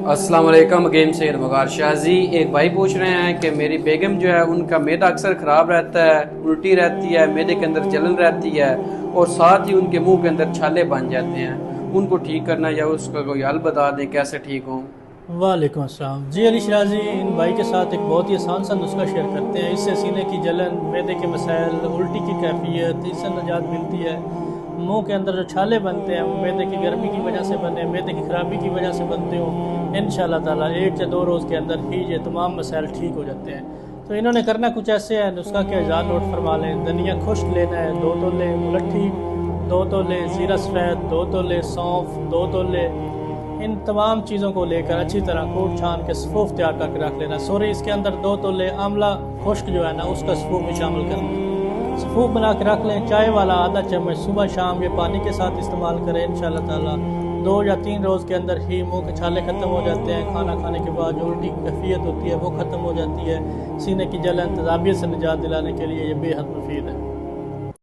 السلام علیکم اگین سید مغار شاہ جی. ایک بھائی پوچھ رہے ہیں کہ میری بیگم جو ہے ان کا معدہ اکثر خراب رہتا ہے، الٹی رہتی ہے، معدے کے اندر جلن رہتی ہے اور ساتھ ہی ان کے منہ کے اندر چھالے بن جاتے ہیں. ان کو ٹھیک کرنا یا اس کا کوئی حل بتا دیں کیسے ٹھیک ہوں. وعلیکم السلام جی. علی شرازی ان بھائی کے ساتھ ایک بہت ہی آسان سا نسخہ شیئر کرتے ہیں. اس سے سینے کی جلن، معدے کے مسائل، الٹی کی کیفیت، اس سے نجات ملتی ہے. منہ کے اندر جو چھالے بنتے ہیں معدے کی گرمی کی وجہ سے بنے، معدے کی خرابی کی وجہ سے بنتے ہوں، انشاءاللہ تعالیٰ 1 یا 2 روز کے اندر ہی یہ تمام مسائل ٹھیک ہو جاتے ہیں. تو انہوں نے کرنا کچھ ایسے ہے، نسخہ کے اجزاء نوٹ فرما لیں. دھنیا خشک لینا ہے 2 تولے، ملٹھی 2 تولے، زیرہ سفید 2 تولے، سونف 2 تولے. ان تمام چیزوں کو لے کر اچھی طرح کوٹ چھان کے صفوف تیار کر کے رکھ لینا. سوری اس کے اندر 2 تولے آملہ خشک جو ہے نا اس کا صفوف بھی شامل کرنا. صفوف بنا کے رکھ لیں. چائے والا آدھا چمچ صبح شام یہ پانی کے ساتھ استعمال کریں. انشاءاللہ تعالیٰ 2 یا 3 روز کے اندر ہی منہ کے چھالے ختم ہو جاتے ہیں. کھانا کھانے کے بعد جو الٹی کی کیفیت ہوتی ہے وہ ختم ہو جاتی ہے. سینے کی جلن، تیزابیت سے نجات دلانے کے لیے یہ بے حد مفید ہے.